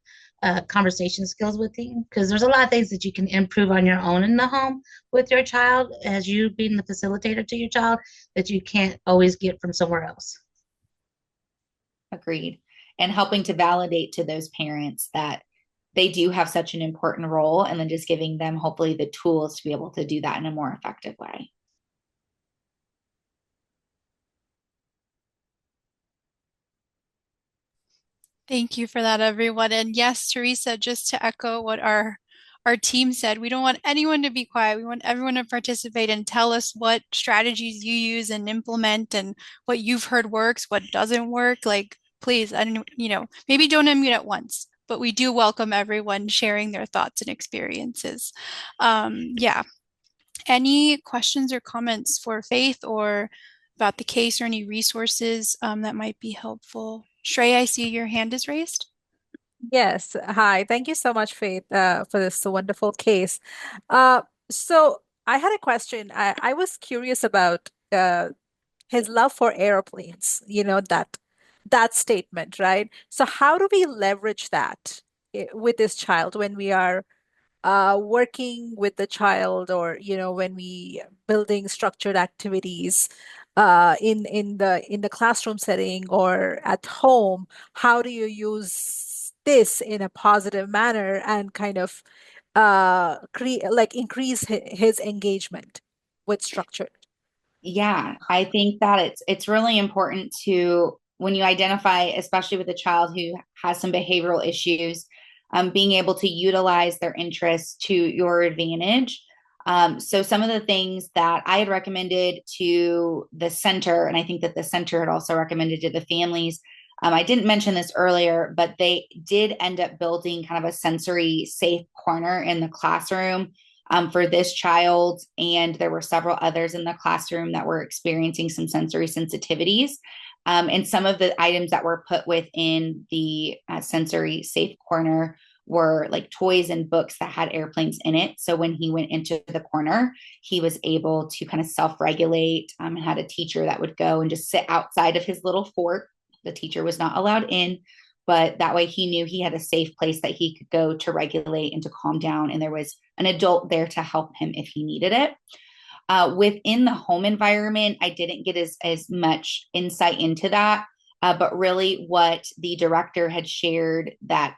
conversation skills with him. Because there's a lot of things that you can improve on your own in the home with your child, as you being the facilitator to your child, that you can't always get from somewhere else. Agreed. And helping to validate to those parents that they do have such an important role, and then just giving them hopefully the tools to be able to do that in a more effective way. Thank you for that, everyone. And yes, Teresa, just to echo what our team said, we don't want anyone to be quiet. We want everyone to participate and tell us what strategies you use and implement, and what you've heard works, what doesn't work. Like, please, maybe don't unmute at once, but we do welcome everyone sharing their thoughts and experiences. Yeah. Any questions or comments for Faith, or about the case, or any resources that might be helpful? Shreya, I see your hand is raised. Yes. Hi. Thank you so much, Faith, for this wonderful case. So I had a question. I was curious about his love for airplanes, that statement, right? So how do we leverage that with this child when we are working with the child, or when we building structured activities in the classroom setting or at home? How do you use this in a positive manner and kind of increase his engagement with structure? Yeah, I think that it's really important to, when you identify, especially with a child who has some behavioral issues, being able to utilize their interests to your advantage. So some of the things that I had recommended to the center, and I think that the center had also recommended to the families, I didn't mention this earlier, but they did end up building kind of a sensory safe corner in the classroom for this child. And there were several others in the classroom that were experiencing some sensory sensitivities. And some of the items that were put within the sensory safe corner were like toys and books that had airplanes in it. So when he went into the corner, he was able to kind of self-regulate, and had a teacher that would go and just sit outside of his little fort. The teacher was not allowed in, but that way he knew he had a safe place that he could go to regulate and to calm down. And there was an adult there to help him if he needed it. Within the home environment, I didn't get as much insight into that, but really what the director had shared that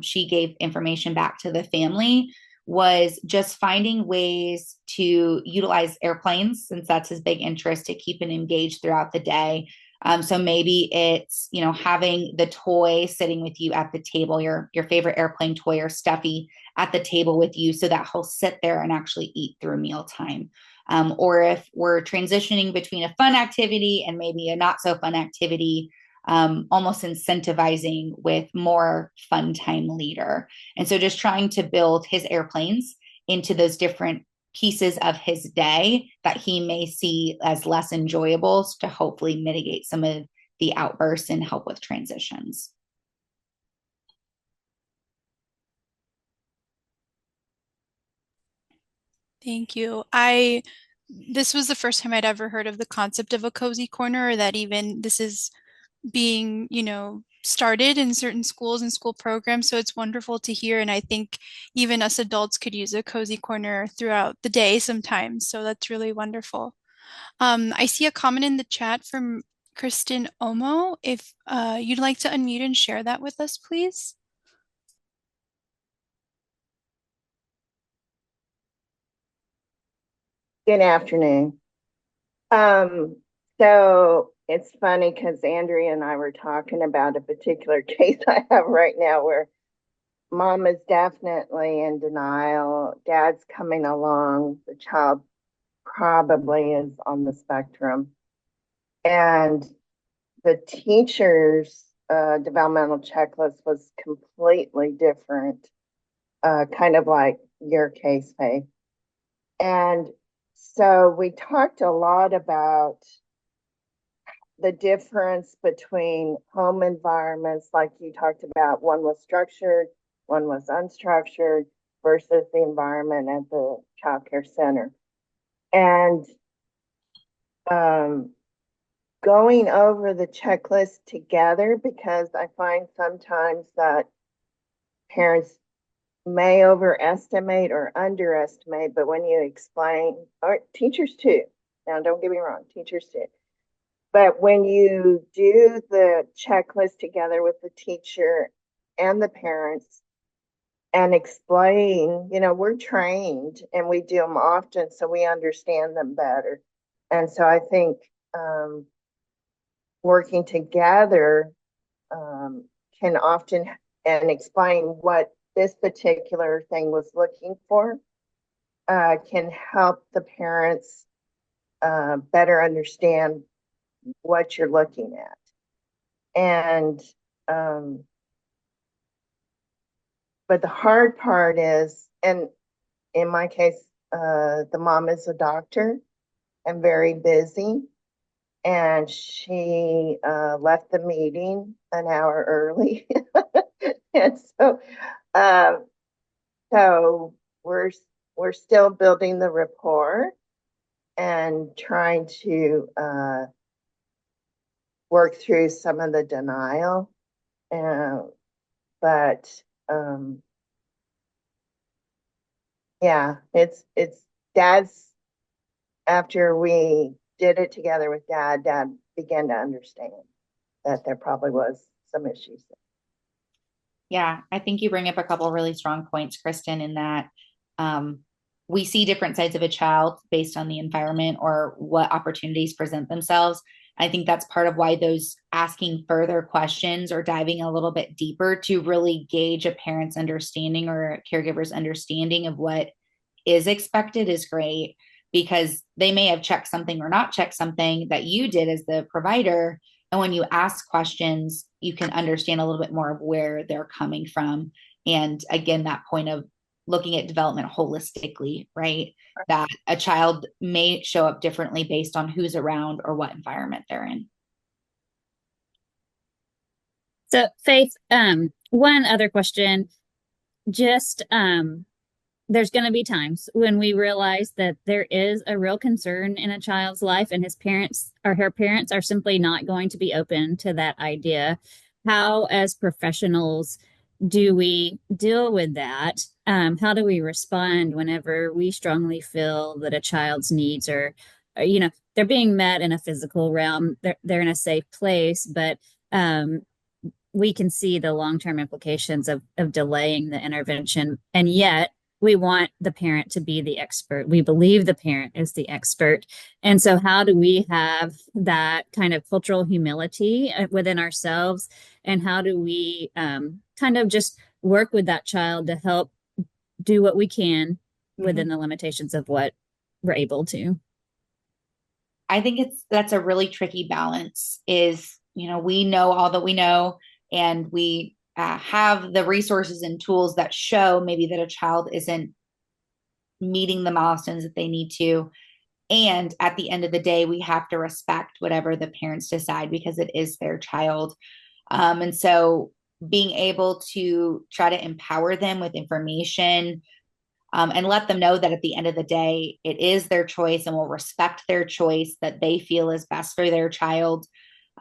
she gave information back to the family was just finding ways to utilize airplanes, since that's his big interest, to keep him engaged throughout the day. So maybe it's, having the toy sitting with you at the table, your favorite airplane toy or stuffy at the table with you, so that he'll sit there and actually eat through mealtime. Or if we're transitioning between a fun activity and maybe a not so fun activity, almost incentivizing with more fun time later. And so just trying to build his airplanes into those different pieces of his day that he may see as less enjoyable, to hopefully mitigate some of the outbursts and help with transitions. Thank you. This was the first time I'd ever heard of the concept of a cozy corner, or that even this is being, started in certain schools and school programs. So it's wonderful to hear. And I think even us adults could use a cozy corner throughout the day sometimes. So that's really wonderful. I see a comment in the chat from Kristen Omo. If you'd like to unmute and share that with us, please. Good afternoon. So it's funny because Andrea and I were talking about a particular case I have right now where mom is definitely in denial. Dad's coming along. The child probably is on the spectrum. And the teacher's developmental checklist was completely different, kind of like your case, Faith. And so we talked a lot about the difference between home environments, like you talked about, one was structured, one was unstructured, versus the environment at the child care center. And going over the checklist together, because I find sometimes that parents may overestimate or underestimate, but when you explain, or teachers too, now don't get me wrong, teachers too, but when you do the checklist together with the teacher and the parents and explain, we're trained and we do them often, so we understand them better. And so I think working together can often, and explain what this particular thing was looking for, can help the parents better understand what you're looking at. And but the hard part is, and in my case, the mom is a doctor and very busy, and she left the meeting an hour early. And so we're still building the rapport and trying to work through some of the denial. But yeah, it's Dad's, after we did it together with Dad began to understand that there probably was some issues there. Yeah, I think you bring up a couple really strong points, Kristen, in that we see different sides of a child based on the environment or what opportunities present themselves. I think that's part of why those asking further questions or diving a little bit deeper to really gauge a parent's understanding or a caregiver's understanding of what is expected is great, because they may have checked something or not checked something that you did as the provider. And when you ask questions, you can understand a little bit more of where they're coming from. And again, that point of looking at development holistically, right? That a child may show up differently based on who's around or what environment they're in. So Faith, one other question, just there's going to be times when we realize that there is a real concern in a child's life and his parents or her parents are simply not going to be open to that idea. How, as professionals, do we deal with that? How do we respond whenever we strongly feel that a child's needs are, they're being met in a physical realm, they're in a safe place, but we can see the long-term implications of delaying the intervention, and yet we want the parent to be the expert. We believe the parent is the expert. And so how do we have that kind of cultural humility within ourselves? And how do we kind of just work with that child to help do what we can within the limitations of what we're able to? I think that's a really tricky balance is, we know all that we know, and we have the resources and tools that show maybe that a child isn't meeting the milestones that they need to. And at the end of the day, we have to respect whatever the parents decide, because it is their child. And so being able to try to empower them with information, and let them know that at the end of the day, it is their choice, and we'll respect their choice that they feel is best for their child.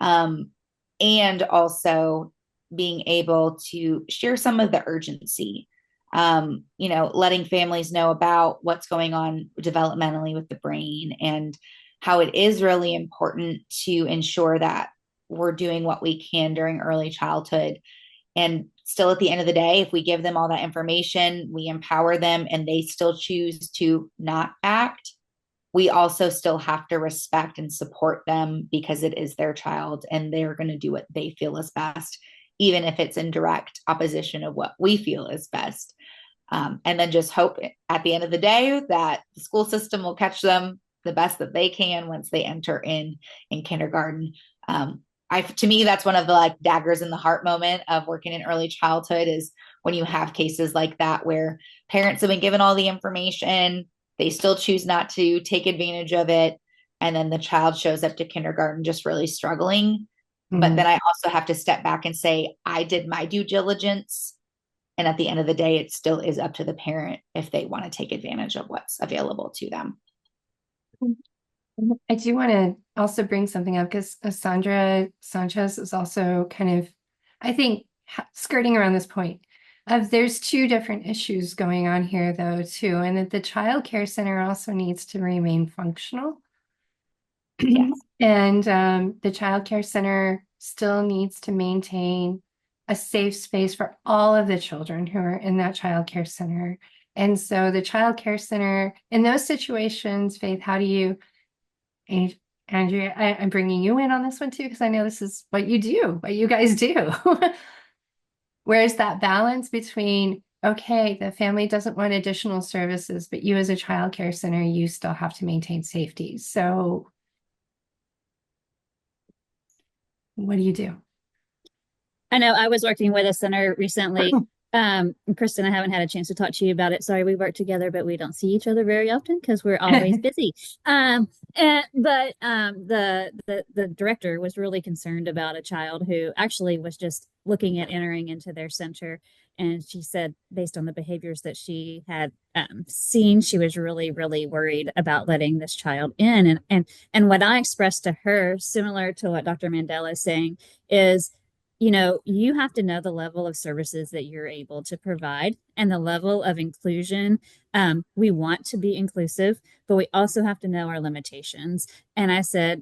And also being able to share some of the urgency, letting families know about what's going on developmentally with the brain, and how it is really important to ensure that we're doing what we can during early childhood. And still, at the end of the day, if we give them all that information, we empower them, and they still choose to not act, we also still have to respect and support them, because it is their child and they're going to do what they feel is best, even if it's in direct opposition of what we feel is best. And then just hope at the end of the day that the school system will catch them the best that they can once they enter in kindergarten. To me, that's one of the daggers in the heart moment of working in early childhood, is when you have cases like that where parents have been given all the information, they still choose not to take advantage of it, and then the child shows up to kindergarten just really struggling. But then I also have to step back and say, I did my due diligence. And at the end of the day, it still is up to the parent if they want to take advantage of what's available to them. I do want to also bring something up, because Sandra Sanchez is also kind of, I think, skirting around this point of there's two different issues going on here, though, too, and that the child care center also needs to remain functional. Yes. And the child care center still needs to maintain a safe space for all of the children who are in that child care center. And so the child care center, in those situations, Faith, how do you, Andrea, I'm bringing you in on this one too, because I know this is what you do, what you guys do. Where's that balance between, okay, the family doesn't want additional services, but you as a child care center, you still have to maintain safety. So what do you do? I know I was working with a center recently. Kristen, I haven't had a chance to talk to you about it. Sorry, we work together, but we don't see each other very often because we're always busy. But the director was really concerned about a child who actually was just looking at entering into their center. And she said, based on the behaviors that she had seen, she was really, really worried about letting this child in. And what I expressed to her, similar to what Dr. Mandela is saying, is, you have to know the level of services that you're able to provide and the level of inclusion. We want to be inclusive, but we also have to know our limitations. And I said,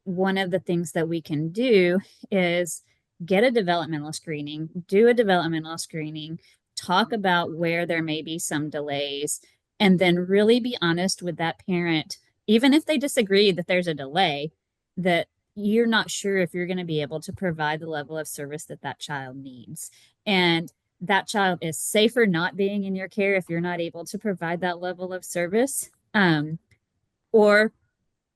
one of the things that we can do is get a developmental screening, do a developmental screening, talk about where there may be some delays, and then really be honest with that parent, even if they disagree that there's a delay, that you're not sure if you're going to be able to provide the level of service that that child needs. And that child is safer not being in your care if you're not able to provide that level of service? Or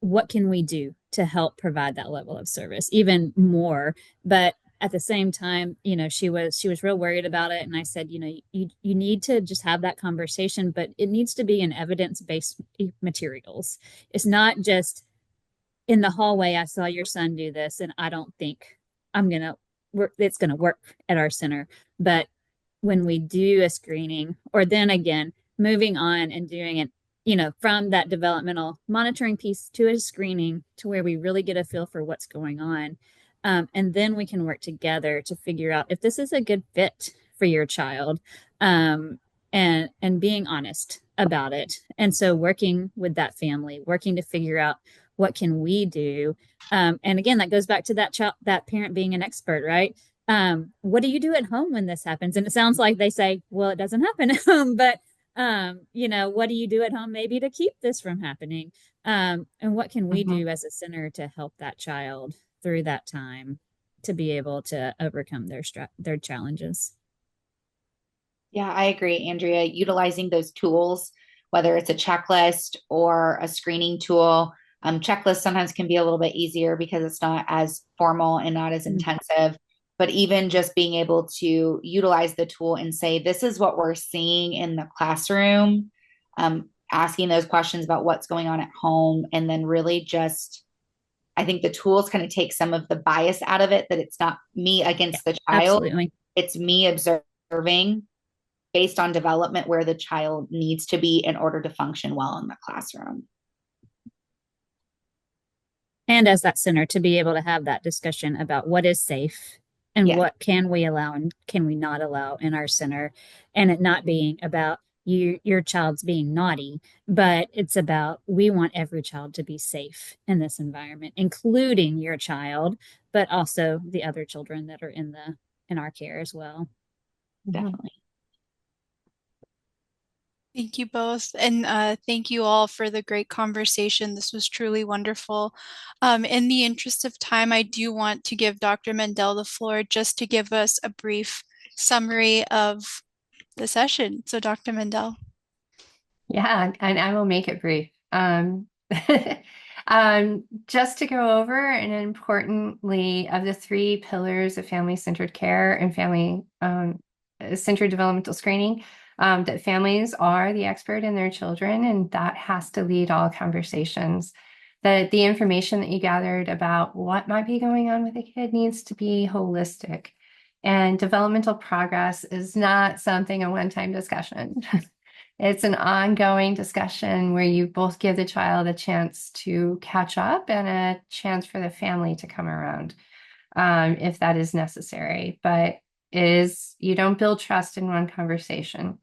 what can we do to help provide that level of service even more? But at the same time, she was real worried about it. And I said, you need to just have that conversation, but it needs to be in evidence-based materials. It's not just in the hallway, I saw your son do this, and I don't think it's gonna work at our center. But when we do a screening, or then again, moving on and doing it, from that developmental monitoring piece to a screening to where we really get a feel for what's going on. And then we can work together to figure out if this is a good fit for your child, and being honest about it. And so working with that family, working to figure out what can we do. And again, that goes back to that parent being an expert, right? What do you do at home when this happens? And it sounds like they say, well, it doesn't happen at home, but what do you do at home maybe to keep this from happening? And what can we do as a center to help that child through that time to be able to overcome their challenges? Yeah, I agree, Andrea. Utilizing those tools, whether it's a checklist or a screening tool, checklists sometimes can be a little bit easier because it's not as formal and not as intensive. But even just being able to utilize the tool and say, this is what we're seeing in the classroom, asking those questions about what's going on at home, and then really just, I think the tools kind of take some of the bias out of it, that it's not me against the child. Absolutely. It's me observing based on development where the child needs to be in order to function well in the classroom. And as that center, to be able to have that discussion about what is safe and what can we allow and can we not allow in our center, and it not being about your child's being naughty, but it's about, we want every child to be safe in this environment, including your child, but also the other children that are in our care as well. Definitely. Thank you both. And thank you all for the great conversation. This was truly wonderful. In the interest of time, I do want to give Dr. Mendel the floor just to give us a brief summary of the session. So Dr. Mendel. Yeah, and I will make it brief. Just to go over, and importantly, of the 3 pillars of family-centered care and family-centered developmental screening, that families are the expert in their children, and that has to lead all conversations. That the information that you gathered about what might be going on with a kid needs to be holistic. And developmental progress is not something, a one-time discussion. It's an ongoing discussion where you both give the child a chance to catch up and a chance for the family to come around, if that is necessary. But you don't build trust in one conversation.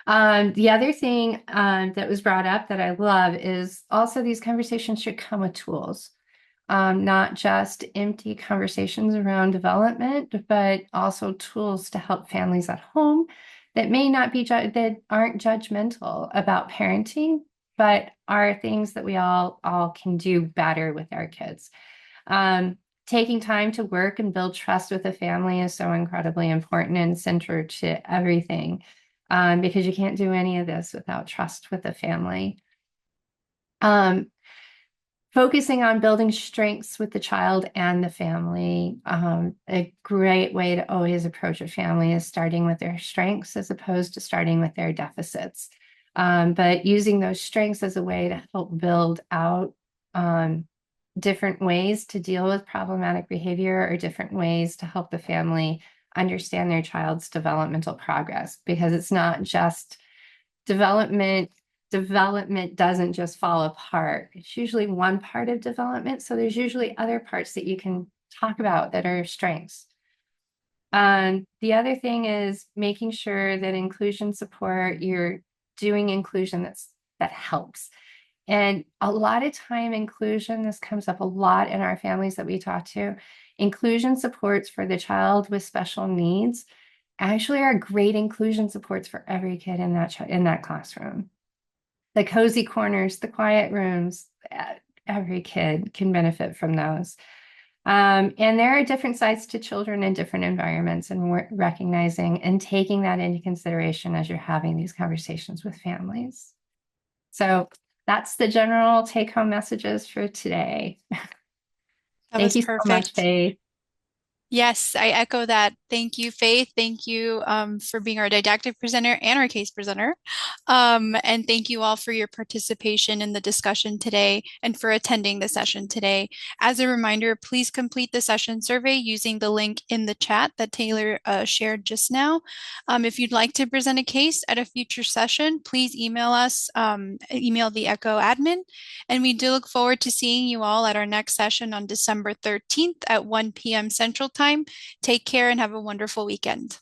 The other thing that was brought up that I love is also these conversations should come with tools, not just empty conversations around development, but also tools to help families at home that may not be that aren't judgmental about parenting, but are things that we all can do better with our kids. Taking time to work and build trust with a family is so incredibly important and central to everything, because you can't do any of this without trust with the family. Focusing on building strengths with the child and the family. A great way to always approach a family is starting with their strengths as opposed to starting with their deficits. But using those strengths as a way to help build out different ways to deal with problematic behavior, or different ways to help the family understand their child's developmental progress, because it's not just development doesn't just fall apart. It's usually one part of development. So there's usually other parts that you can talk about that are strengths. The other thing is making sure that inclusion support, you're doing inclusion that helps. And a lot of time inclusion, this comes up a lot in our families that we talk to, inclusion supports for the child with special needs actually are great inclusion supports for every kid in that classroom. The cozy corners, the quiet rooms, every kid can benefit from those. And there are different sides to children in different environments, and we're recognizing and taking that into consideration as you're having these conversations with families. So that's the general take-home messages for today. Thank you so much, Faith. Yes, I echo that. Thank you, Faith. Thank you for being our didactic presenter and our case presenter. And thank you all for your participation in the discussion today and for attending the session today. As a reminder, please complete the session survey using the link in the chat that Taylor shared just now. If you'd like to present a case at a future session, please email us, email the ECHO admin. And we do look forward to seeing you all at our next session on December 13th at 1 p.m. Central Time. Take care and have a wonderful weekend.